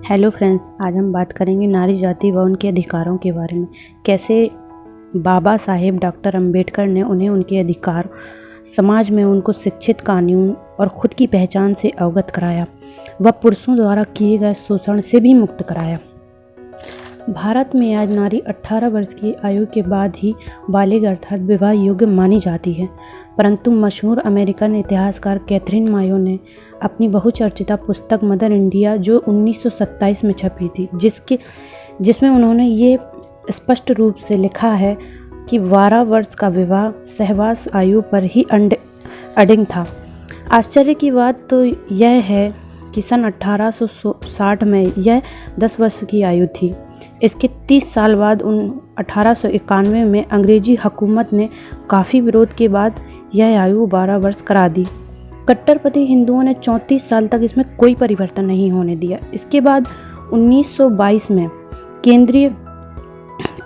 Hello friends, आज हम बात करेंगे नारी जाति व उनके अधिकारों के बारे में। कैसे बाबा साहेब डॉक्टर अंबेडकर ने उन्हें उनके अधिकार, समाज में उनको शिक्षित, कानून और खुद की पहचान से अवगत कराया व पुरुषों द्वारा किए गए शोषण से भी मुक्त कराया। भारत में आज नारी 18 वर्ष की आयु के बाद ही बालिग अर्थात विवाह योग्य मानी जाती है, परंतु मशहूर अमेरिकन इतिहासकार कैथरीन मायो ने अपनी बहुचर्चित पुस्तक मदर इंडिया, जो 1927 में छपी थी, जिसमें उन्होंने ये स्पष्ट रूप से लिखा है कि 12 वर्ष का विवाह सहवास आयु पर ही अडिग था। आश्चर्य की बात तो यह है कि सन 1860 में यह 10 वर्ष की आयु थी। इसके 30 साल बाद 1891 में अंग्रेजी हुकूमत ने काफ़ी विरोध के बाद यह आयु 12 वर्ष करा दी। कट्टरपंथी हिंदुओं ने 34 साल तक इसमें कोई परिवर्तन नहीं होने दिया। इसके बाद 1922 में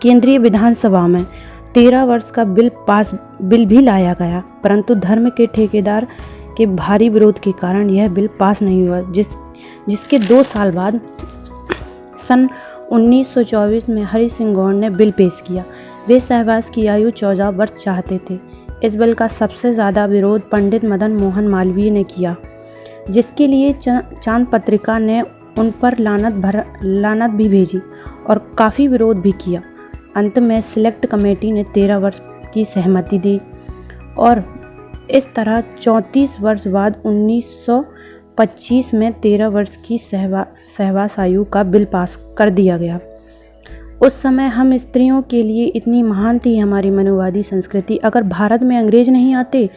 केंद्रीय विधानसभा में 13 वर्ष का बिल भी लाया गया, परंतु धर्म के ठेकेदार के भारी विरोध के कारण यह बिल पास नहीं हुआ, जिसके 2 साल बाद सन 1924 में हरि सिंह गौड़ ने बिल पेश किया। वे सहवास की आयु 14 वर्ष चाहते थे। इस बिल का सबसे ज़्यादा विरोध पंडित मदन मोहन मालवीय ने किया, जिसके लिए चांद पत्रिका ने उन पर लानत भी भेजी और काफ़ी विरोध भी किया। अंत में सिलेक्ट कमेटी ने 13 वर्ष की सहमति दी और इस तरह 34 वर्ष बाद 1925 में 13 वर्ष की सहवास आयु का बिल पास कर दिया गया। उस समय हम स्त्रियों के लिए इतनी महान थी हमारी मनुवादी संस्कृति। अगर भारत में अंग्रेज नहीं आते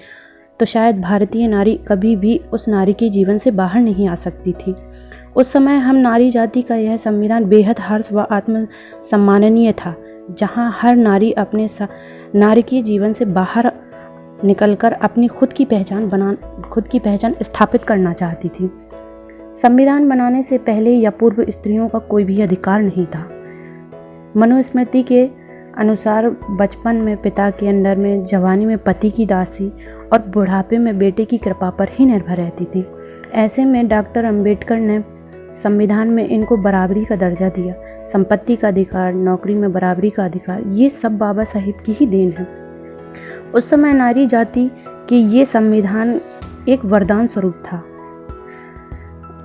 तो शायद भारतीय नारी कभी भी उस नारी के जीवन से बाहर नहीं आ सकती थी। उस समय हम नारी जाति का यह संविधान बेहद हर्ष व आत्मसम्माननीय था, जहाँ हर नारी अपने नारी के जीवन से बाहर निकलकर अपनी खुद की पहचान स्थापित करना चाहती थी। संविधान बनाने से पहले या पूर्व स्त्रियों का कोई भी अधिकार नहीं था। मनुस्मृति के अनुसार बचपन में पिता के अंडर में, जवानी में पति की दासी और बुढ़ापे में बेटे की कृपा पर ही निर्भर रहती थी। ऐसे में डॉक्टर अंबेडकर ने संविधान में इनको बराबरी का दर्जा दिया। संपत्ति का अधिकार, नौकरी में बराबरी का अधिकार, ये सब बाबा साहेब की ही देन है। उस समय नारी जाति के ये संविधान एक वरदान स्वरूप था,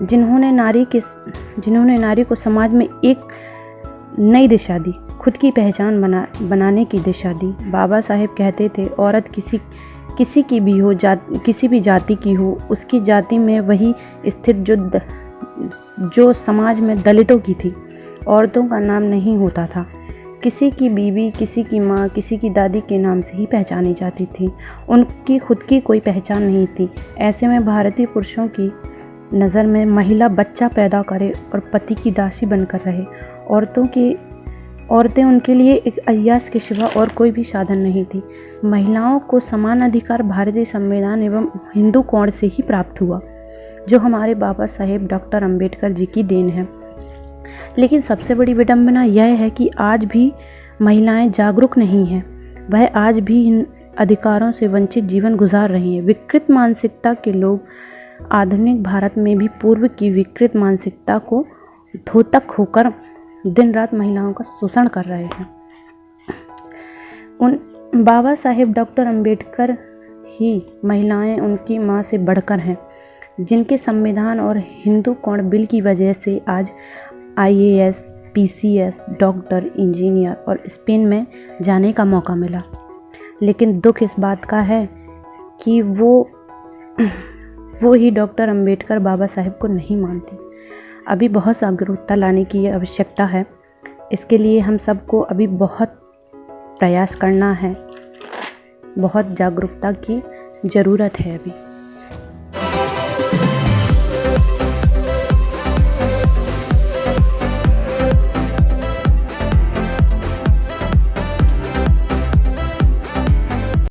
जिन्होंने नारी को समाज में एक नई दिशा दी, खुद की पहचान बनाने की दिशा दी। बाबा साहेब कहते थे, औरत किसी की भी हो, किसी भी जाति की हो, उसकी जाति में वही स्थित जो समाज में दलितों की थी। औरतों का नाम नहीं होता था। किसी की बीवी, किसी की माँ, किसी की दादी के नाम से ही पहचानी जाती थी। उनकी खुद की कोई पहचान नहीं थी। ऐसे में भारतीय पुरुषों की नज़र में महिला बच्चा पैदा करे और पति की दासी बनकर रहे। औरतें उनके लिए एक अय्याश के सिवा और कोई भी साधन नहीं थी। महिलाओं को समान अधिकार भारतीय संविधान एवं हिंदू कोड से ही प्राप्त हुआ, जो हमारे बाबा साहेब डॉक्टर अंबेडकर जी की देन है। लेकिन सबसे बड़ी विडंबना यह है कि आज भी महिलाएं जागरूक नहीं हैं। वह आज भी इन अधिकारों से वंचित जीवन गुजार रही हैं। विकृत मानसिकता के लोग आधुनिक भारत में भी पूर्व की विकृत मानसिकता को धोतक होकर दिन रात महिलाओं का शोषण कर रहे हैं। उन बाबा साहेब डॉक्टर अंबेडकर ही महिलाएं उनकी माँ से बढ़कर हैं, जिनके संविधान और हिंदू कोड बिल की वजह से आज IAS, PCS, डॉक्टर, इंजीनियर और स्पेन में जाने का मौका मिला। लेकिन दुख इस बात का है कि वो ही डॉक्टर अंबेडकर बाबा साहेब को नहीं मानती। अभी बहुत जागरूकता लाने की आवश्यकता है। इसके लिए हम सबको अभी बहुत प्रयास करना है। बहुत जागरूकता की ज़रूरत है अभी।